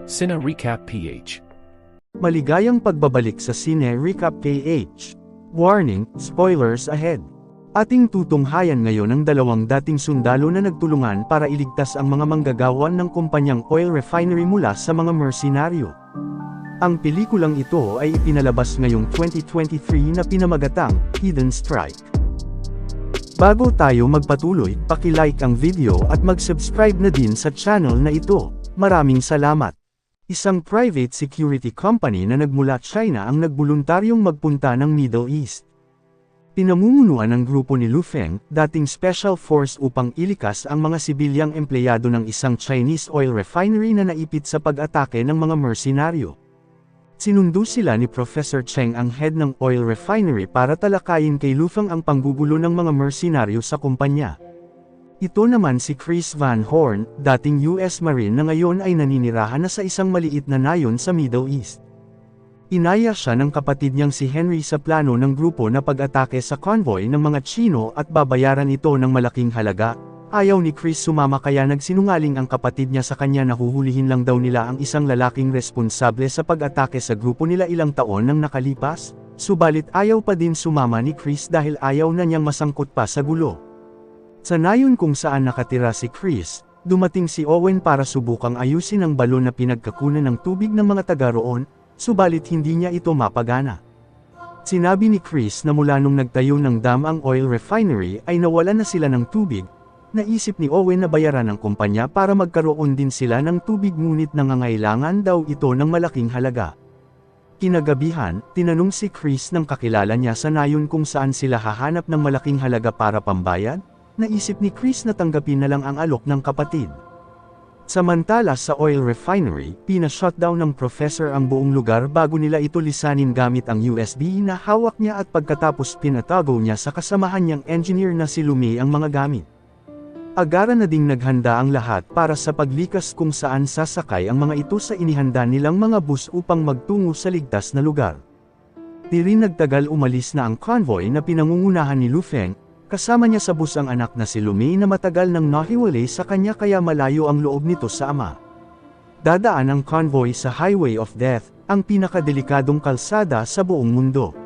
Cine Recap PH. Maligayang pagbabalik sa Cine Recap PH. Warning, spoilers ahead. Ating tutunghayan ngayon ang dalawang dating sundalo na nagtulungan para iligtas ang mga manggagawa ng kumpanyang oil refinery mula sa mga mersenaryo. Ang pelikulang ito ay ipinalabas ngayong 2023 na pinamagatang Hidden Strike. Bago tayo magpatuloy, paki-like ang video at mag-subscribe na din sa channel na ito. Maraming salamat. Isang private security company na nagmula China ang nagboluntaryong magpunta ng Middle East. Pinamumunuan ng grupo ni Lu Feng, dating Special Force upang ilikas ang mga sibilyang empleyado ng isang Chinese oil refinery na naipit sa pag-atake ng mga mersenaryo. Sinundo sila ni Professor Cheng ang head ng oil refinery para talakayin kay Lu Feng ang panggugulo ng mga mersenaryo sa kumpanya. Ito naman si Chris Van Horn, dating US Marine na ngayon ay naninirahan na sa isang maliit na nayon sa Middle East. Inaya siya ng kapatid niyang si Henry sa plano ng grupo na pag-atake sa convoy ng mga Tsino at babayaran ito ng malaking halaga. Ayaw ni Chris sumama kaya nagsinungaling ang kapatid niya sa kanya na huhulihin lang daw nila ang isang lalaking responsable sa pag-atake sa grupo nila ilang taon nang nakalipas, subalit ayaw pa din sumama ni Chris dahil ayaw na niyang masangkot pa sa gulo. Sa nayon kung saan nakatira si Chris, dumating si Owen para subukang ayusin ang balon na pinagkakunan ng tubig ng mga taga roon, subalit hindi niya ito mapagana. Sinabi ni Chris na mula nung nagtayo ng dam ang oil refinery ay nawalan na sila ng tubig. Naisip ni Owen na bayaran ng kumpanya para magkaroon din sila ng tubig ngunit nangangailangan daw ito ng malaking halaga. Kinagabihan, tinanong si Chris ng kakilala niya sa nayon kung saan sila hahanap ng malaking halaga para pambayad. Naisip ni Chris na tanggapin na lang ang alok ng kapatid. Samantala sa oil refinery, pina-shutdown ng professor ang buong lugar bago nila ito lisanin gamit ang USB na hawak niya at pagkatapos pinatago niya sa kasamahan niyang engineer na si Lu Mei ang mga gamit. Agaran na ding naghanda ang lahat para sa paglikas kung saan sasakay ang mga ito sa inihanda nilang mga bus upang magtungo sa ligtas na lugar. Di rin nagtagal umalis na ang convoy na pinangungunahan ni Lu Feng. Kasama niya sa bus ang anak na si Lu Mei na matagal nang nahiwalay sa kanya kaya malayo ang loob nito sa ama. Dadaan ang convoy sa Highway of Death, ang pinakadelikadong kalsada sa buong mundo.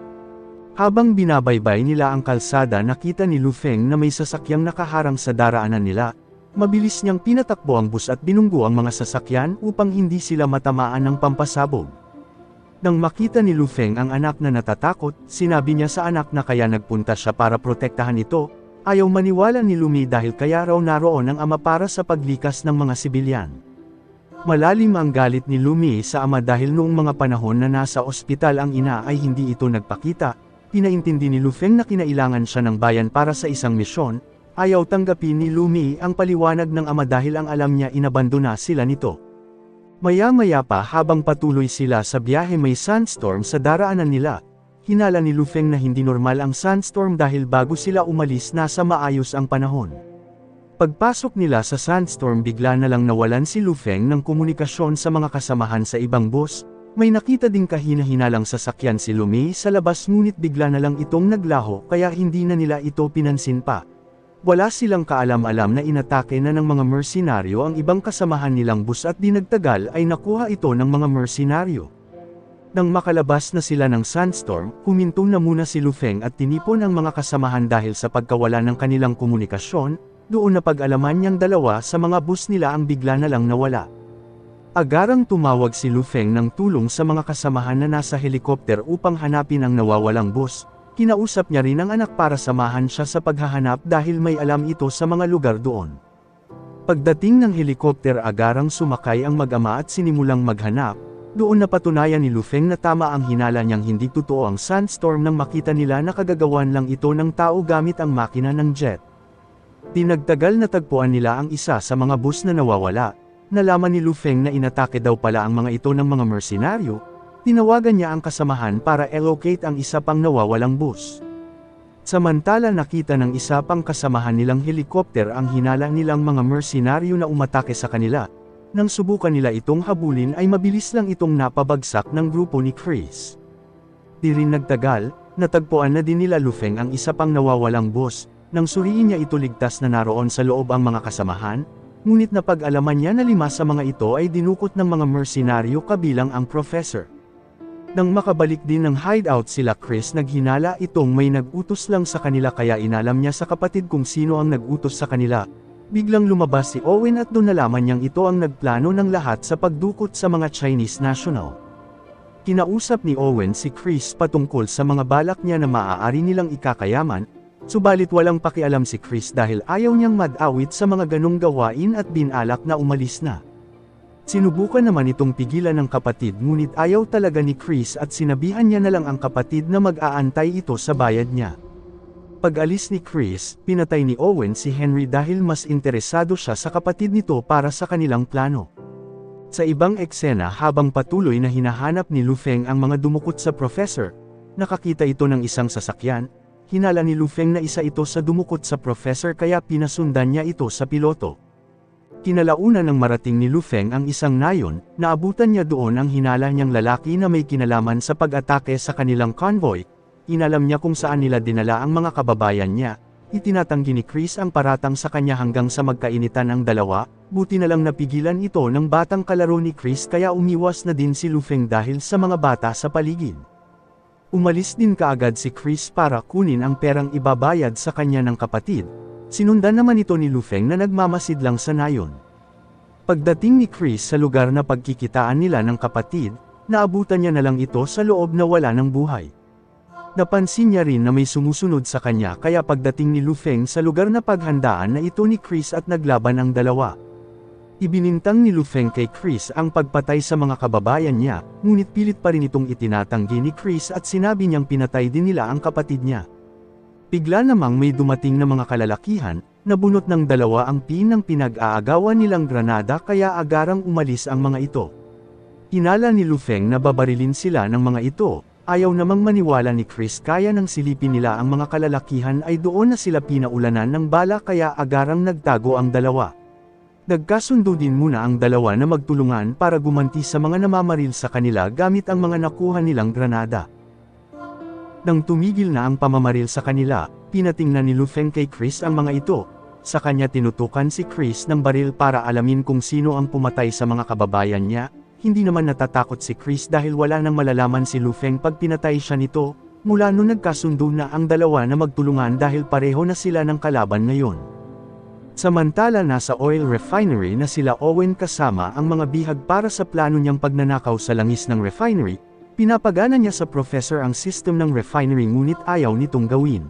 Habang binabaybay nila ang kalsada nakita ni Lu Feng na may sasakyang nakaharang sa daraanan nila. Mabilis niyang pinatakbo ang bus at binunggo ang mga sasakyan upang hindi sila matamaan ng pampasabog. Nang makita ni Lu Feng ang anak na natatakot, sinabi niya sa anak na kaya nagpunta siya para protektahan ito. Ayaw maniwala ni Lu Mei dahil kaya raw naroon ang ama para sa paglikas ng mga sibilyan. Malalim ang galit ni Lu Mei sa ama dahil noong mga panahon na nasa ospital ang ina ay hindi ito nagpakita. Pinaintindi ni Lu Feng na kinailangan siya ng bayan para sa isang misyon. Ayaw tanggapin ni Lu Mei ang paliwanag ng ama dahil ang alam niya inabandona sila nito. Maya-maya pa habang patuloy sila sa biyahe may sandstorm sa daraanan nila. Hinala ni Lu Feng na hindi normal ang sandstorm dahil bago sila umalis nasa maayos ang panahon. Pagpasok nila sa sandstorm bigla na lang nawalan si Lu Feng ng komunikasyon sa mga kasamahan sa ibang bus. May nakita ding kahina-hinalang sasakyan si Lu Mei sa labas ngunit bigla na lang itong naglaho kaya hindi na nila ito pinansin pa. Wala silang kaalam-alam na inatake na ng mga mersenaryo ang ibang kasamahan nilang bus at di nagtagal ay nakuha ito ng mga mersenaryo. Nang makalabas na sila ng sandstorm, huminto na muna si Lu Feng at tinipon ang mga kasamahan dahil sa pagkawala ng kanilang komunikasyon, doon na pag-alaman niyang dalawa sa mga bus nila ang bigla na lang nawala. Agarang tumawag si Lu Feng ng tulong sa mga kasamahan na nasa helikopter upang hanapin ang nawawalang bus. Kinausap niya rin ang anak para samahan siya sa paghahanap dahil may alam ito sa mga lugar doon. Pagdating ng helikopter agarang sumakay ang mag-ama at sinimulang maghanap, doon napatunayan ni Lu Feng na tama ang hinala niyang hindi totoo ang sandstorm nang makita nila na kagagawan lang ito ng tao gamit ang makina ng jet. Tinagtagal na tagpuan nila ang isa sa mga bus na nawawala. Nalaman ni Lu Feng na inatake daw pala ang mga ito ng mga mersenaryo. Tinawagan niya ang kasamahan para allocate ang isa pang nawawalang bus. Samantala nakita ng isa pang kasamahan nilang helikopter ang hinala nilang mga mersenaryo na umatake sa kanila. Nang subukan nila itong habulin ay mabilis lang itong napabagsak ng grupo ni Chris. Di rin nagtagal, natagpuan na din nila Lu Feng ang isa pang nawawalang bus. Nang suriin niya ito ligtas na naroon sa loob ang mga kasamahan, ngunit napag-alaman niya na 5 sa mga ito ay dinukot ng mga mersenaryo kabilang ang professor. Nang makabalik din ng hideout sila Chris, naghinala itong may nag-utos lang sa kanila kaya inalam niya sa kapatid kung sino ang nag-utos sa kanila. Biglang lumabas si Owen at doon nalaman niyang ito ang nagplano ng lahat sa pagdukot sa mga Chinese national. Kinausap ni Owen si Chris patungkol sa mga balak niya na maaari nilang ikakayaman, subalit walang pakialam si Chris dahil ayaw niyang mad-awit sa mga ganong gawain at binalak na umalis na. Sinubukan naman itong pigilan ng kapatid ngunit ayaw talaga ni Chris at sinabihan niya na lang ang kapatid na mag-aantay ito sa bayad niya. Pag-alis ni Chris, pinatay ni Owen si Henry dahil mas interesado siya sa kapatid nito para sa kanilang plano. Sa ibang eksena habang patuloy na hinahanap ni Lu Feng ang mga dumukot sa professor, nakakita ito ng isang sasakyan, hinala ni Lu Feng na isa ito sa dumukot sa professor kaya pinasundan niya ito sa piloto. Kinalaunan ng marating ni Lu Feng ang isang nayon, naabutan niya doon ang hinala niyang lalaki na may kinalaman sa pag-atake sa kanilang convoy, inalam niya kung saan nila dinala ang mga kababayan niya, itinatanggi ni Chris ang paratang sa kanya hanggang sa magkainitan ang dalawa, buti na lang napigilan ito ng batang kalaro ni Chris kaya umiwas na din si Lu Feng dahil sa mga bata sa paligid. Umalis din kaagad si Chris para kunin ang perang ibabayad sa kanya ng kapatid. Sinundan naman ito ni Lu Feng na nagmamasid lang sa nayon. Pagdating ni Chris sa lugar na pagkikitaan nila ng kapatid, naabutan niya na lang ito sa loob na wala ng buhay. Napansin niya rin na may sumusunod sa kanya kaya pagdating ni Lu Feng sa lugar na paghandaan na ito ni Chris at naglaban ang dalawa. Ibinintang ni Lu Feng kay Chris ang pagpatay sa mga kababayan niya, ngunit pilit pa rin itong itinatanggi ni Chris at sinabi niyang pinatay din nila ang kapatid niya. Bigla namang may dumating na mga kalalakihan, nabunot ng dalawa ang pin ng pinag-aagawan nilang granada kaya agarang umalis ang mga ito. Hinala ni Lu Feng na babarilin sila ng mga ito, ayaw namang maniwala ni Chris kaya nang silipin nila ang mga kalalakihan ay doon na sila pinaulanan ng bala kaya agarang nagtago ang dalawa. Nagkasundo din muna ang dalawa na magtulungan para gumanti sa mga namamaril sa kanila gamit ang mga nakuha nilang granada. Nang tumigil na ang pamamaril sa kanila, pinatingnan ni Lu Feng kay Chris ang mga ito. Sa kanya tinutukan si Chris ng baril para alamin kung sino ang pumatay sa mga kababayan niya. Hindi naman natatakot si Chris dahil wala nang malalaman si Lu Feng pag pinatay siya nito, mula noon nagkasundo na ang dalawa na magtulungan dahil pareho na sila ng kalaban ngayon. Samantala nasa oil refinery na sila Owen kasama ang mga bihag para sa plano niyang pagnanakaw sa langis ng refinery. Pinapagana niya sa professor ang system ng refinery ngunit ayaw nitong gawin.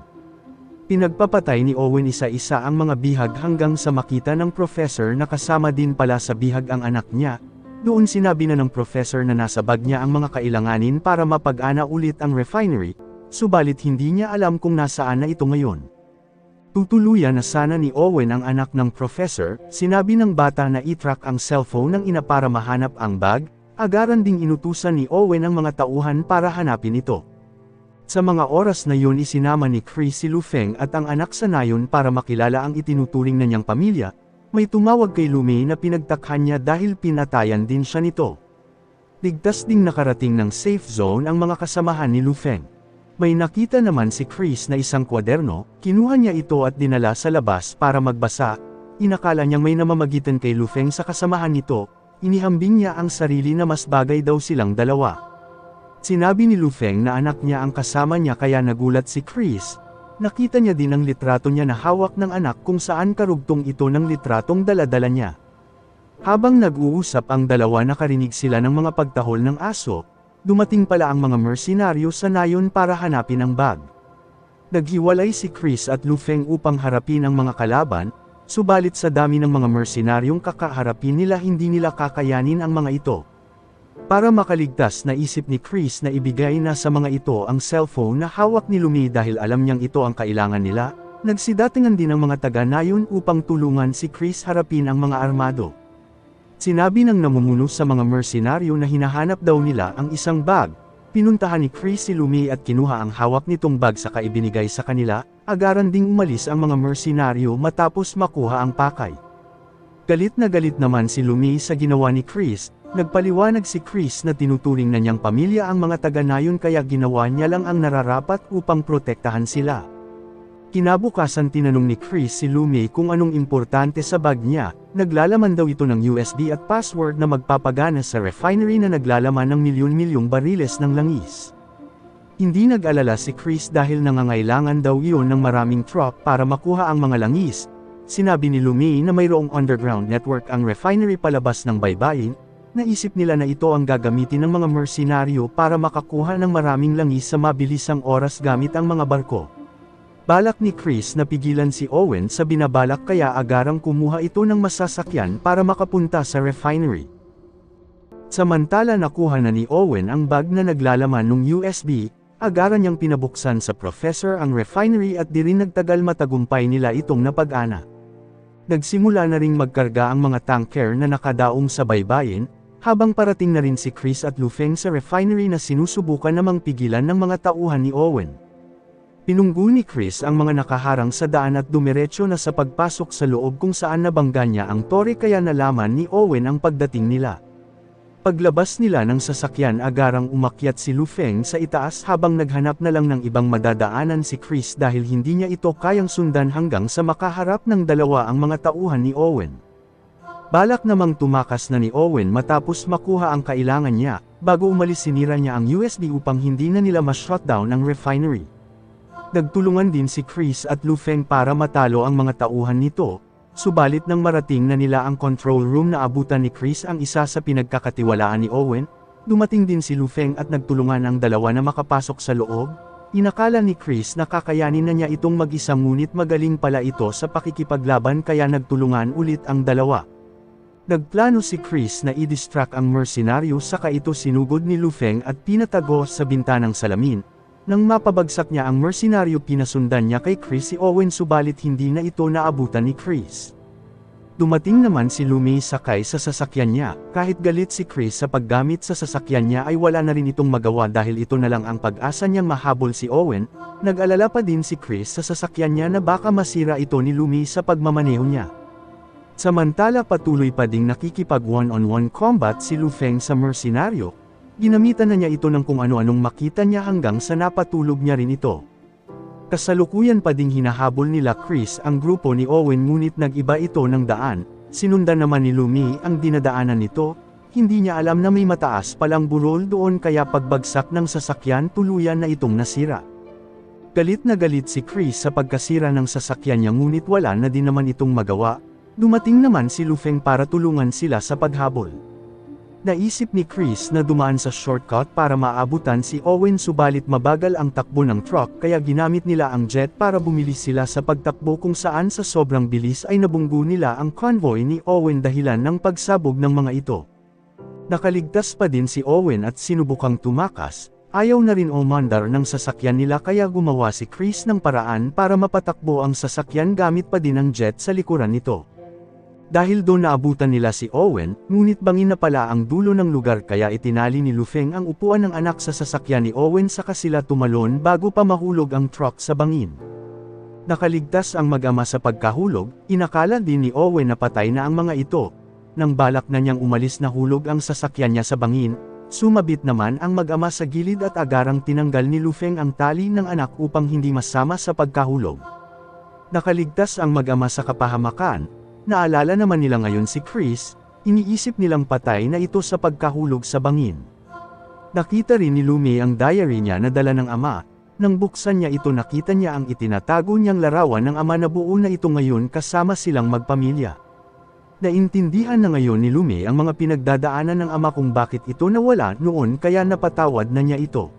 Pinagpapatay ni Owen isa-isa ang mga bihag hanggang sa makita ng professor na kasama din pala sa bihag ang anak niya. Doon sinabi na ng professor na nasa bag niya ang mga kailanganin para mapag-ana ulit ang refinery, subalit hindi niya alam kung nasaan na ito ngayon. Tutuluyan na sana ni Owen ang anak ng professor, sinabi ng bata na i-track ang cellphone ng ina para mahanap ang bag. Agaran ding inutusan ni Owen ang mga tauhan para hanapin ito. Sa mga oras na yun isinama ni Chris si Lu Feng at ang anak sa nayon para makilala ang itinuturing na niyang pamilya. May tumawag kay Lu Mei na pinagtakhan niya dahil pinatayan din siya nito. Ligtas ding nakarating ng safe zone ang mga kasamahan ni Lu Feng. May nakita naman si Chris na isang kwaderno, kinuha niya ito at dinala sa labas para magbasa. Inakala niyang may namamagitan kay Lu Feng sa kasamahan nito. Inihambing niya ang sarili na mas bagay daw silang dalawa. Sinabi ni Lu Feng na anak niya ang kasama niya kaya nagulat si Chris. Nakita niya din ang litrato niya na hawak ng anak kung saan karugtong ito ng litratong dala-dala niya. Habang nag-uusap ang dalawa nakarinig sila ng mga pagtahol ng aso, dumating pala ang mga mersenaryo sa nayon para hanapin ang bag. Naghiwalay si Chris at Lu Feng upang harapin ang mga kalaban, subalit sa dami ng mga mersenaryong kakaharapin nila hindi nila kakayanin ang mga ito. Para makaligtas naisip ni Chris na ibigay na sa mga ito ang cellphone na hawak ni Lu Mei dahil alam niyang ito ang kailangan nila, nagsidatingan din ang mga taga-nayon upang tulungan si Chris harapin ang mga armado. Sinabi ng namumuno sa mga mersenaryo na hinahanap daw nila ang isang bag. Pinuntahan ni Chris si Lu Mei at kinuha ang hawak nitong bag saka ibinigay sa kanila, agaran ding umalis ang mga mersenaryo matapos makuha ang pakay. Galit na galit naman si Lu Mei sa ginawa ni Chris, nagpaliwanag si Chris na tinuturing na niyang pamilya ang mga taga-nayon kaya ginawa niya lang ang nararapat upang protektahan sila. Kinabukasan tinanong ni Chris si Lumei kung anong importante sa bag niya, naglalaman daw ito ng USB at password na magpapagana sa refinery na naglalaman ng milyon-milyong bariles ng langis. Hindi nag-alala si Chris dahil nangangailangan daw iyon ng maraming truck para makuha ang mga langis. Sinabi ni Lumei na mayroong underground network ang refinery palabas ng baybayin, naisip nila na ito ang gagamitin ng mga mersenaryo para makakuha ng maraming langis sa mabilisang oras gamit ang mga barko. Balak ni Chris na pigilan si Owen sa binabalak kaya agarang kumuha ito ng masasakyan para makapunta sa refinery. Samantala nakuha na ni Owen ang bag na naglalaman ng USB, agaran niyang pinabuksan sa professor ang refinery at di rin nagtagal matagumpay nila itong napag-ana. Nagsimula na ring magkarga ang mga tanker na nakadaong sa baybayin, habang parating na rin si Chris at Lu Feng sa refinery na sinusubukan namang pigilan ng mga tauhan ni Owen. Pinunggu ni Chris ang mga nakaharang sa daan at dumiretso na sa pagpasok sa loob kung saan nabangga niya ang tore kaya nalaman ni Owen ang pagdating nila. Paglabas nila ng sasakyan agarang umakyat si Lu Feng sa itaas habang naghanap na lang ng ibang madadaanan si Chris dahil hindi niya ito kayang sundan hanggang sa makaharap ng dalawa ang mga tauhan ni Owen. Balak namang tumakas na ni Owen matapos makuha ang kailangan niya, bago umalis sinira niya ang USB upang hindi na nila ma-shutdown ang refinery. Nagtulungan din si Chris at Lu Feng para matalo ang mga tauhan nito, subalit nang marating na nila ang control room na abutan ni Chris ang isa sa pinagkakatiwalaan ni Owen, dumating din si Lu Feng at nagtulungan ang dalawa na makapasok sa loob. Inakala ni Chris na kakayanin na niya itong mag-isa ngunit magaling pala ito sa pakikipaglaban kaya nagtulungan ulit ang dalawa. Nagplano si Chris na i-distract ang mersenaryo saka ito sinugod ni Lu Feng at pinatago sa bintanang salamin. Nang mapabagsak niya ang mersenaryo pinasundan niya kay Chris si Owen subalit hindi na ito naabutan ni Chris. Dumating naman si Lumei sakay sa sasakyan niya, kahit galit si Chris sa paggamit sa sasakyan niya ay wala na rin itong magawa dahil ito na lang ang pag-asa niyang mahabol si Owen, nag-alala pa din si Chris sa sasakyan niya na baka masira ito ni Lumei sa pagmamaneho niya. Samantala patuloy pa ding nakikipag one-on-one combat si Lu Feng sa mersenaryo. Ginamitan na niya ito ng kung ano-anong makita niya hanggang sa napatulog niya rin ito. Kasalukuyan pa ding hinahabol nila Chris ang grupo ni Owen ngunit nag-iba ito ng daan, sinundan naman ni Lumei ang dinadaanan nito, hindi niya alam na may mataas palang burol doon kaya pagbagsak ng sasakyan tuluyan na itong nasira. Galit na galit si Chris sa pagkasira ng sasakyan niya ngunit wala na din naman itong magawa, dumating naman si Lu Feng para tulungan sila sa paghabol. Naisip ni Chris na dumaan sa shortcut para maabutan si Owen subalit mabagal ang takbo ng truck kaya ginamit nila ang jet para bumilis sila sa pagtakbo kung saan sa sobrang bilis ay nabunggu nila ang convoy ni Owen dahilan ng pagsabog ng mga ito. Nakaligtas pa din si Owen at sinubukang tumakas, ayaw na rin umandar ng sasakyan nila kaya gumawa si Chris ng paraan para mapatakbo ang sasakyan gamit pa din ang jet sa likuran nito. Dahil doon naabutan nila si Owen, ngunit bangin na pala ang dulo ng lugar kaya itinali ni Lu Feng ang upuan ng anak sa sasakyan ni Owen saka sila tumalon bago pa mahulog ang truck sa bangin. Nakaligtas ang mag-ama sa pagkahulog, inakala din ni Owen na patay na ang mga ito. Nang balak na niyang umalis na hulog ang sasakyan niya sa bangin, sumabit naman ang mag-ama sa gilid at agarang tinanggal ni Lu Feng ang tali ng anak upang hindi masama sa pagkahulog. Nakaligtas ang mag-ama sa kapahamakan. Naalala naman nila ngayon si Chris, iniisip nilang patay na ito sa pagkahulog sa bangin. Nakita rin ni Lumei ang diary niya na dala ng ama, nang buksan niya ito nakita niya ang itinatago niyang larawan ng ama na buo na ito ngayon kasama silang magpamilya. Naintindihan na ngayon ni Lumei ang mga pinagdadaanan ng ama kung bakit ito nawala noon kaya napatawad na niya ito.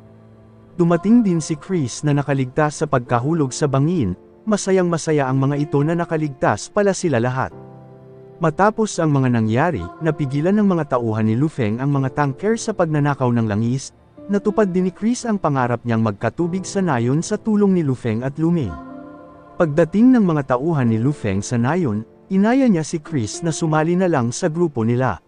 Dumating din si Chris na nakaligtas sa pagkahulog sa bangin. Masayang-masaya ang mga ito na nakaligtas pala sila lahat. Matapos ang mga nangyari, napigilan ng mga tauhan ni Lu Feng ang mga tanker sa pagnanakaw ng langis, natupad din ni Chris ang pangarap niyang magkatubig sa nayon sa tulong ni Lu Feng at Lumei. Pagdating ng mga tauhan ni Lu Feng sa nayon, inaya niya si Chris na sumali na lang sa grupo nila.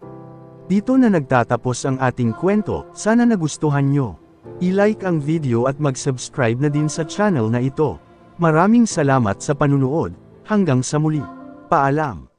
Dito na nagtatapos ang ating kwento, sana nagustuhan nyo. I-like ang video at mag-subscribe na din sa channel na ito. Maraming salamat sa panunood, hanggang sa muli. Paalam.